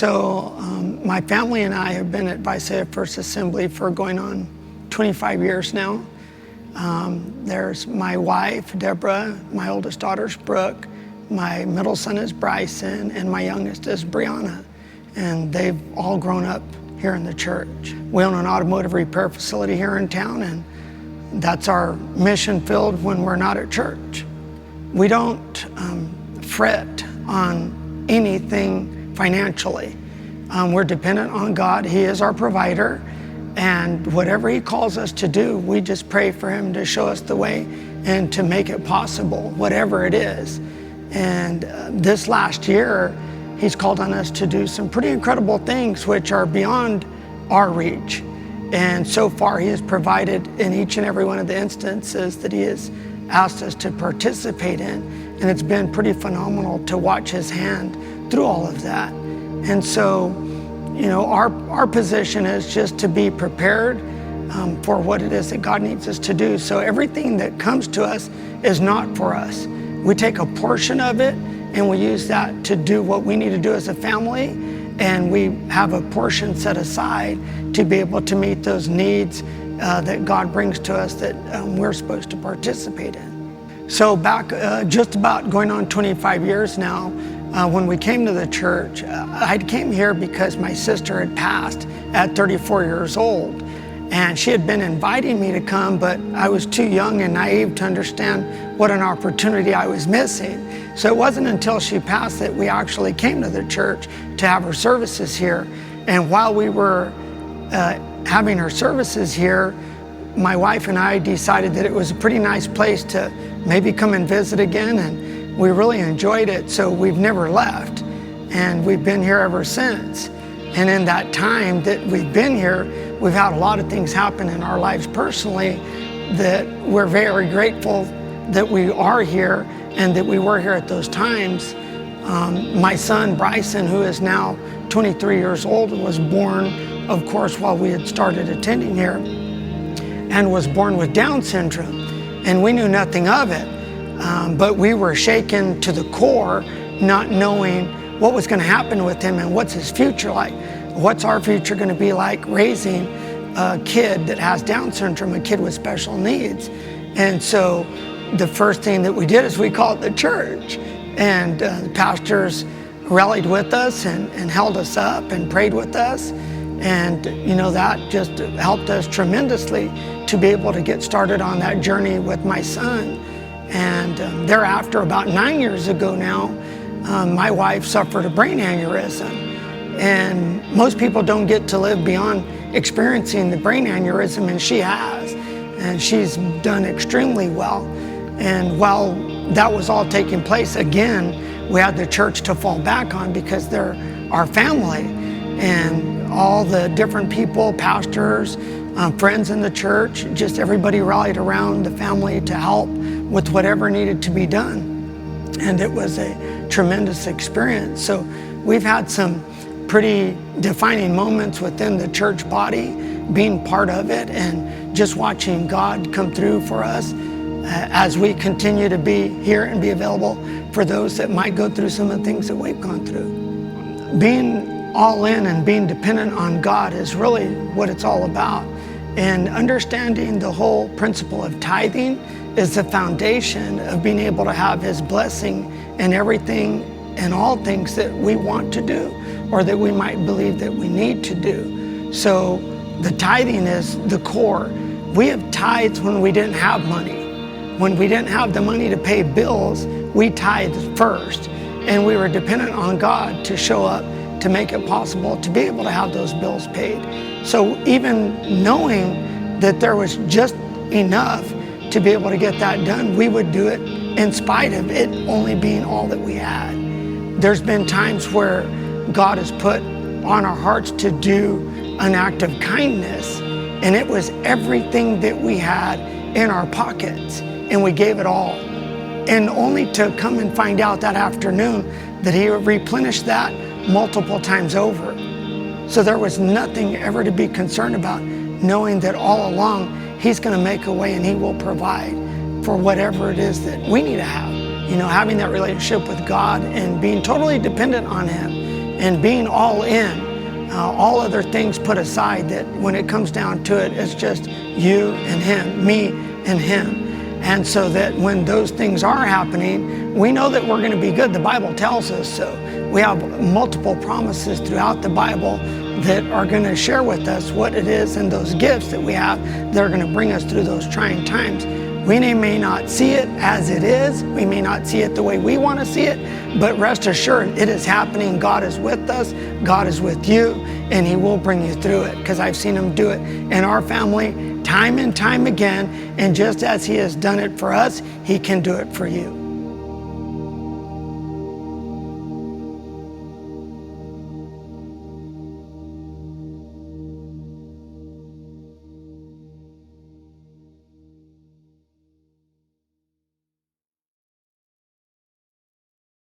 My family and I have been at Visalia First Assembly for going on 25 years now. There's my wife, Deborah, my oldest daughter's Brooke, my middle son is Bryson, and my youngest is Brianna. And they've all grown up here in the church. We own an automotive repair facility here in town, and that's our mission field when we're not at church. We don't fret on anything financially. We're dependent on God. He is our provider, and whatever He calls us to do, we just pray for Him to show us the way and to make it possible, whatever it is. And this last year, He's called on us to do some pretty incredible things which are beyond our reach. And so far, He has provided in each and every one of the instances that He has asked us to participate in. And it's been pretty phenomenal to watch His hand through all of that. And so, our position is just to be prepared for what it is that God needs us to do. So everything that comes to us is not for us. We take a portion of it and we use that to do what we need to do as a family. And we have a portion set aside to be able to meet those needs that God brings to us that we're supposed to participate in. So back just about going on 25 years now, when we came to the church, I came here because my sister had passed at 34 years old. And she had been inviting me to come, but I was too young and naive to understand what an opportunity I was missing. So it wasn't until she passed that we actually came to the church to have her services here. And while we were having her services here, my wife and I decided that it was a pretty nice place to maybe come and visit again, and we really enjoyed it, so we've never left. And we've been here ever since. And in that time that we've been here, we've had a lot of things happen in our lives personally that we're very grateful that we are here and that we were here at those times. My son, Bryson, who is now 23 years old, was born, of course, while we had started attending here, and was born with Down syndrome. And we knew nothing of it, but we were shaken to the core, not knowing what was going to happen with him and what's his future like. What's our future going to be like raising a kid that has Down syndrome, a kid with special needs? And so the first thing that we did is we called the church, and the pastors rallied with us and held us up and prayed with us. And that just helped us tremendously to be able to get started on that journey with my son. And thereafter, about 9 years ago now, my wife suffered a brain aneurysm. And most people don't get to live beyond experiencing the brain aneurysm, and she has. And she's done extremely well. And while that was all taking place, again, we had the church to fall back on because they're our family. And all the different people, pastors, friends in the church, just everybody rallied around the family to help with whatever needed to be done. And it was a tremendous experience. So we've had some pretty defining moments within the church body, being part of it and just watching God come through for us as we continue to be here and be available for those that might go through some of the things that we've gone through. Being all in and being dependent on God is really what it's all about. And understanding the whole principle of tithing is the foundation of being able to have His blessing in everything and all things that we want to do or that we might believe that we need to do. So the tithing is the core. We have tithed when we didn't have money. When we didn't have the money to pay bills, we tithed first. And we were dependent on God to show up to make it possible to be able to have those bills paid. So even knowing that there was just enough to be able to get that done, we would do it in spite of it only being all that we had. There's been times where God has put on our hearts to do an act of kindness, and it was everything that we had in our pockets, and we gave it all. And only to come and find out that afternoon that He would replenish that multiple times over. So there was nothing ever to be concerned about, knowing that all along He's going to make a way and He will provide for whatever it is that we need to have. Having that relationship with God and being totally dependent on Him and being all in. All other things put aside, that when it comes down to it, it's just you and him, me and him. And so that when those things are happening, we know that we're going to be good. The Bible tells us so. We have multiple promises throughout the Bible that are going to share with us what it is and those gifts that we have that are going to bring us through those trying times. We may not see it as it is. We may not see it the way we want to see it, but rest assured, it is happening. God is with us. God is with you, and he will bring you through it, because I've seen him do it in our family time and time again. And just as he has done it for us, he can do it for you.